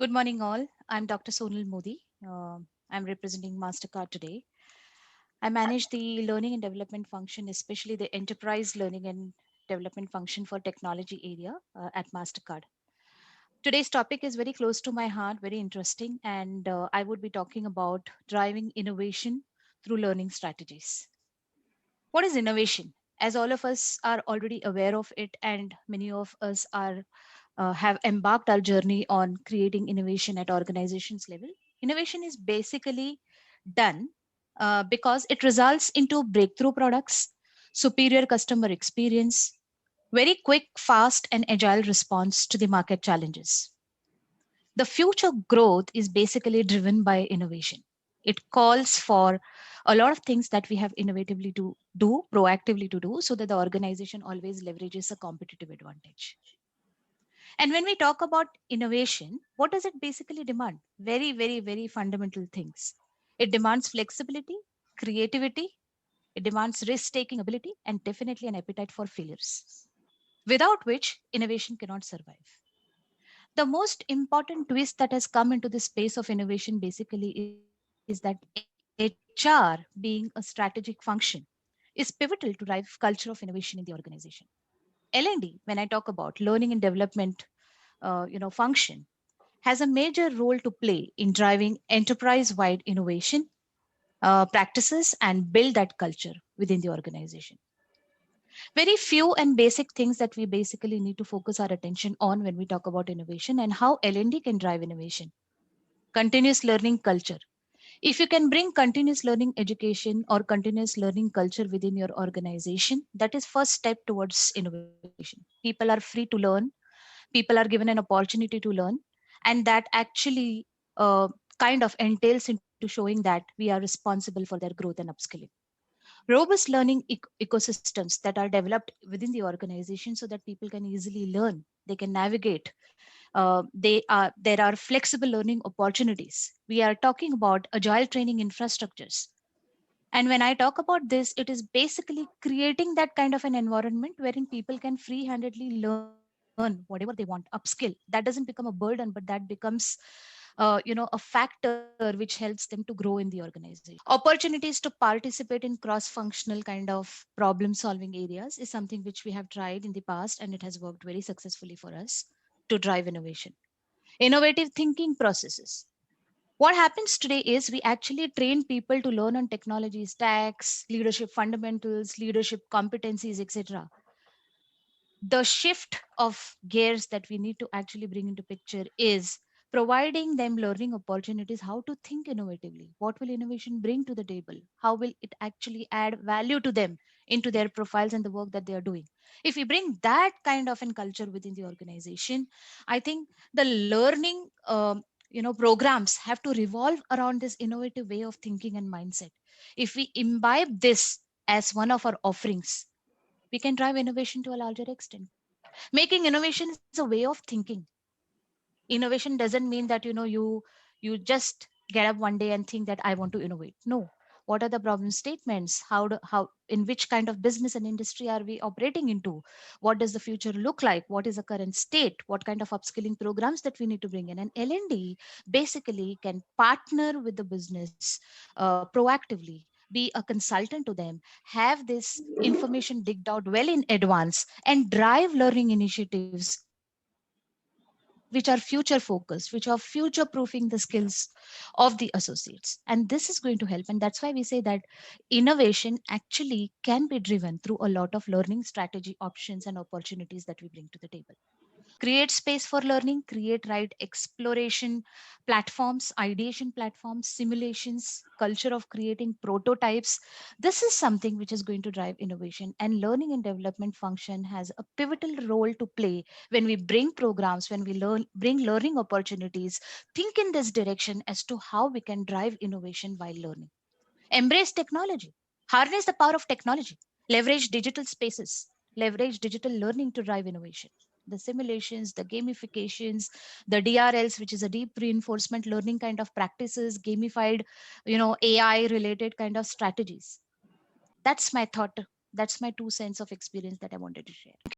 Good morning, all. I'm Dr. Sonal Modi. I'm representing Mastercard today. I manage the learning and development function, especially the enterprise learning and development function for technology area at Mastercard. Today's topic is very close to my heart, very interesting, and I would be talking about driving innovation through learning strategies. What is innovation? As all of us are already aware of it, and many of us are have embarked our journey on creating innovation at organizations level. Innovation is basically done because it results into breakthrough products, superior customer experience, very quick, fast, and agile response to the market challenges. The future growth is basically driven by innovation. It calls for a lot of things that we have innovatively to do, proactively to do, so that the organization always leverages a competitive advantage. And when we talk about innovation, what does it basically demand? Very, very, very fundamental things. It demands flexibility, creativity, it demands risk taking ability, and definitely an appetite for failures, without which innovation cannot survive. The most important twist that has come into the space of innovation basically is that HR, being a strategic function, is pivotal to drive culture of innovation in the organization. L&D, when I talk about learning and development function, has a major role to play in driving enterprise-wide innovation practices and build that culture within the organization. Very few and basic things that we basically need to focus our attention on when we talk about innovation and how L&D can drive innovation. Continuous learning culture. If you can bring continuous learning education or continuous learning culture within your organization, that is first step towards innovation. People are free to learn, people are given an opportunity to learn, and that actually uh, kind of entails into showing that we are responsible for their growth and upskilling. Robust learning ecosystems that are developed within the organization so that people can easily learn, they can navigate, there are flexible learning opportunities. We are talking about agile training infrastructures. And when I talk about this, it is basically creating that kind of an environment wherein people can free-handedly learn whatever they want, upskill. That doesn't become a burden, but that becomes a factor which helps them to grow in the organization. Opportunities to participate in cross-functional kind of problem-solving areas is something which we have tried in the past, and it has worked very successfully for us to drive innovation. Innovative thinking processes. What happens today is we actually train people to learn on technology stacks, leadership fundamentals, leadership competencies, etc. The shift of gears that we need to actually bring into picture is providing them learning opportunities, how to think innovatively, what will innovation bring to the table, how will it actually add value to them into their profiles and the work that they are doing. If we bring that kind of an culture within the organization, I think the learning programs have to revolve around this innovative way of thinking and mindset. If we imbibe this as one of our offerings, we can drive innovation to a larger extent. Making innovation is a way of thinking. Innovation doesn't mean that you just get up one day and think that I want to innovate. No. What are the problem statements? How in which kind of business and industry are we operating into? What does the future look like? What is the current state? What kind of upskilling programs that we need to bring in? And L&D basically can partner with the business proactively, be a consultant to them, have this information digged out well in advance, and drive learning initiatives which are future focused, which are future proofing the skills of the associates. And this is going to help. And that's why we say that innovation actually can be driven through a lot of learning strategy options and opportunities that we bring to the table. Create space for learning, create right exploration platforms, ideation platforms, simulations, culture of creating prototypes. This is something which is going to drive innovation, and learning and development function has a pivotal role to play when we bring programs, when we bring learning opportunities. Think in this direction as to how we can drive innovation while learning. Embrace technology, harness the power of technology, leverage digital spaces, leverage digital learning to drive innovation. The simulations, the gamifications, the DRLs, which is a deep reinforcement learning kind of practices, gamified, AI related kind of strategies. That's my thought. That's my 2 cents of experience that I wanted to share.